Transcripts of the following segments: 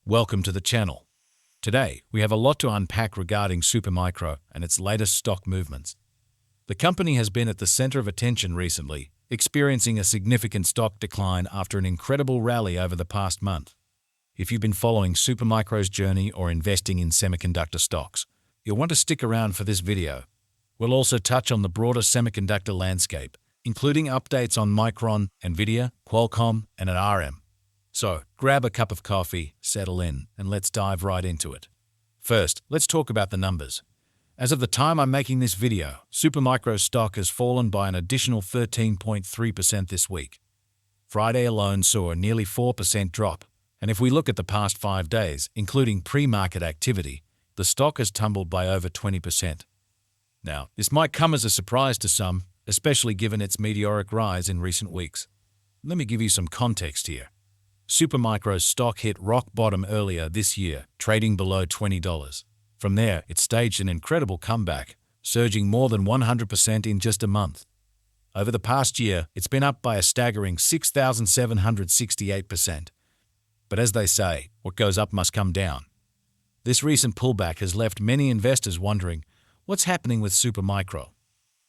Welcome to the channel. Today, we have a lot to unpack regarding Supermicro and its latest stock movements. The company has been at the center of attention recently, experiencing a significant stock decline after an incredible rally over the past month. If you've been following Supermicro's journey or investing in semiconductor stocks, you'll want to stick around for this video. We'll also touch on the broader semiconductor landscape, including updates on Micron, Nvidia, Qualcomm, and ARM. So, grab a cup of coffee, settle in, and let's dive right into it. First, let's talk about the numbers. As of the time I'm making this video, Supermicro's stock has fallen by an additional 13.3% this week. Friday alone saw a nearly 4% drop, and if we look at the past 5 days, including pre-market activity, the stock has tumbled by over 20%. Now, this might come as a surprise to some, especially given its meteoric rise in recent weeks. Let me give you some context here. Supermicro's stock hit rock bottom earlier this year, trading below $20. From there, it staged an incredible comeback, surging more than 100% in just a month. Over the past year, it's been up by a staggering 6,768%. But as they say, what goes up must come down. This recent pullback has left many investors wondering, what's happening with Supermicro?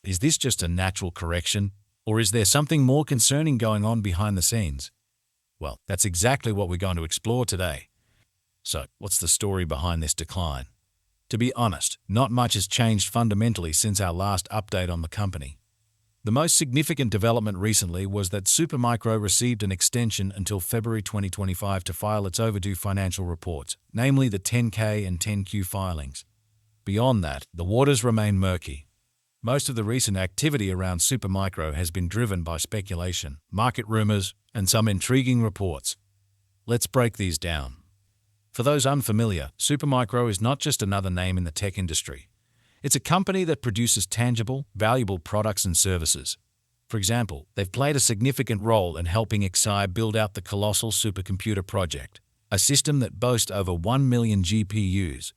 Is this just a natural correction, or is there something more concerning going on behind the scenes? Well, that's exactly what we're going to explore today. So, what's the story behind this decline? To be honest, not much has changed fundamentally since our last update on the company. The most significant development recently was that Supermicro received an extension until February 2025 to file its overdue financial reports, namely the 10K and 10Q filings. Beyond that, the waters remain murky. Most of the recent activity around Supermicro has been driven by speculation, market rumors, and some intriguing reports. Let's break these down. For those unfamiliar, Supermicro is not just another name in the tech industry. It's a company that produces tangible, valuable products and services. For example, they've played a significant role in helping SMCI build out the colossal supercomputer project, a system that boasts over 1 million GPUs.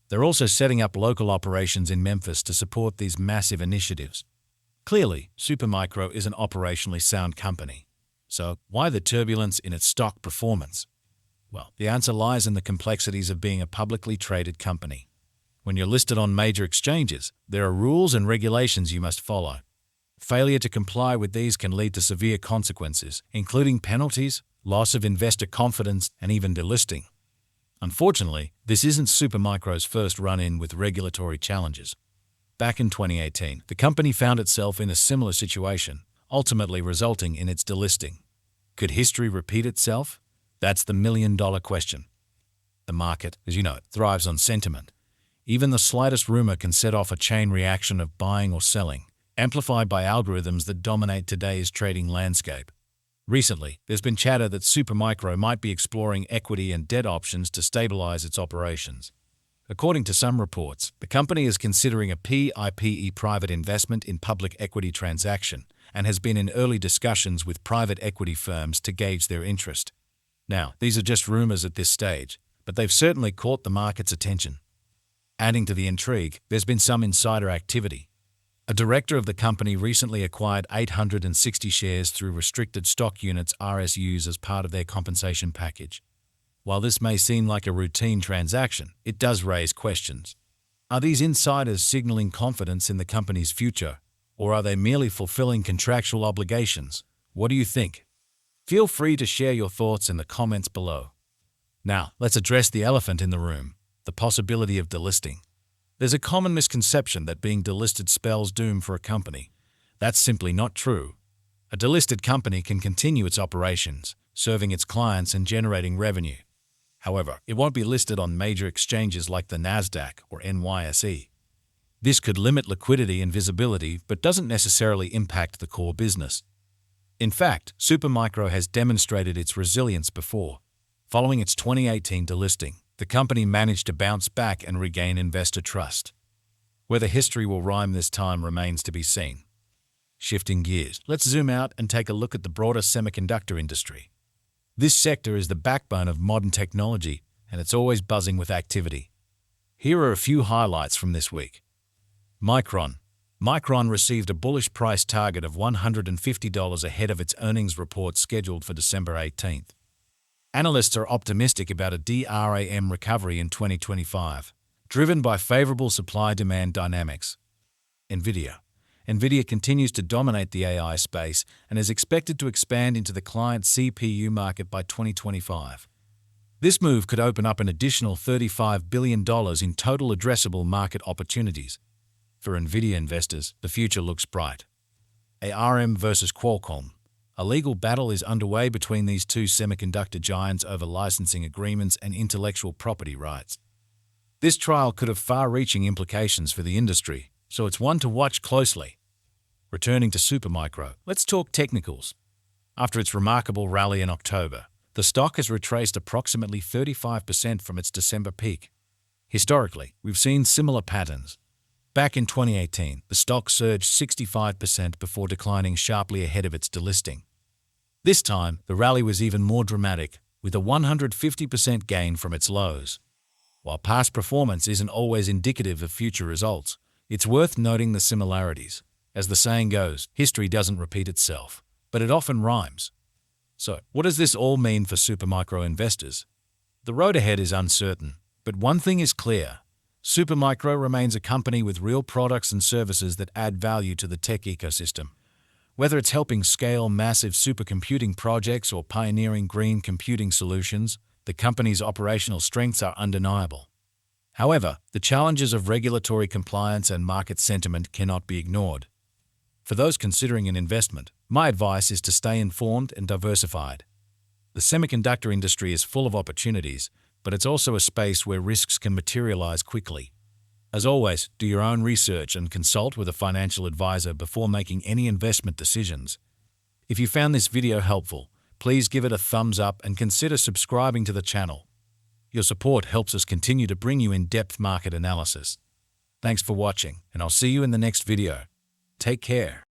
They're also setting up local operations in Memphis to support these massive initiatives. Clearly, Supermicro is an operationally sound company. So, why the turbulence in its stock performance? Well, the answer lies in the complexities of being a publicly traded company. When you're listed on major exchanges, there are rules and regulations you must follow. Failure to comply with these can lead to severe consequences, including penalties, loss of investor confidence, and even delisting. Unfortunately, this isn't Supermicro's first run-in with regulatory challenges. Back in 2018, the company found itself in a similar situation, ultimately resulting in its delisting. Could history repeat itself? That's the million-dollar question. The market, as you know, thrives on sentiment. Even the slightest rumor can set off a chain reaction of buying or selling, amplified by algorithms that dominate today's trading landscape. Recently, there's been chatter that Supermicro might be exploring equity and debt options to stabilize its operations. According to some reports, the company is considering a PIPE private investment in public equity transaction and has been in early discussions with private equity firms to gauge their interest. Now, these are just rumors at this stage, but they've certainly caught the market's attention. Adding to the intrigue, there's been some insider activity. A director of the company recently acquired 860 shares through restricted stock units (RSUs) as part of their compensation package. While this may seem like a routine transaction, it does raise questions. Are these insiders signaling confidence in the company's future, or are they merely fulfilling contractual obligations? What do you think? Feel free to share your thoughts in the comments below. Now, let's address the elephant in the room, the possibility of delisting. There's a common misconception that being delisted spells doom for a company. That's simply not true. A delisted company can continue its operations, serving its clients and generating revenue. However, it won't be listed on major exchanges like the Nasdaq or NYSE. This could limit liquidity and visibility, but doesn't necessarily impact the core business. In fact, Supermicro has demonstrated its resilience before. Following its 2018 delisting, the company managed to bounce back and regain investor trust. Whether history will rhyme this time remains to be seen. Shifting gears, let's zoom out and take a look at the broader semiconductor industry. This sector is the backbone of modern technology, and it's always buzzing with activity. Here are a few highlights from this week. Micron. Micron received a bullish price target of $150 ahead of its earnings report scheduled for December 18th. Analysts are optimistic about a DRAM recovery in 2025, driven by favorable supply-demand dynamics. Nvidia continues to dominate the AI space and is expected to expand into the client CPU market by 2025. This move could open up an additional $35 billion in total addressable market opportunities. For Nvidia investors, the future looks bright. ARM versus Qualcomm. A legal battle is underway between these two semiconductor giants over licensing agreements and intellectual property rights. This trial could have far-reaching implications for the industry, so it's one to watch closely. Returning to Supermicro, let's talk technicals. After its remarkable rally in October, the stock has retraced approximately 35% from its December peak. Historically, we've seen similar patterns. Back in 2018, the stock surged 65% before declining sharply ahead of its delisting. This time, the rally was even more dramatic, with a 150% gain from its lows. While past performance isn't always indicative of future results, it's worth noting the similarities. As the saying goes, history doesn't repeat itself, but it often rhymes. So, what does this all mean for Supermicro investors? The road ahead is uncertain, but one thing is clear. Supermicro remains a company with real products and services that add value to the tech ecosystem. Whether it's helping scale massive supercomputing projects or pioneering green computing solutions, the company's operational strengths are undeniable. However, the challenges of regulatory compliance and market sentiment cannot be ignored. For those considering an investment, my advice is to stay informed and diversified. The semiconductor industry is full of opportunities, but it's also a space where risks can materialize quickly. As always, do your own research and consult with a financial advisor before making any investment decisions. If you found this video helpful, please give it a thumbs up and consider subscribing to the channel. Your support helps us continue to bring you in-depth market analysis. Thanks for watching, and I'll see you in the next video. Take care.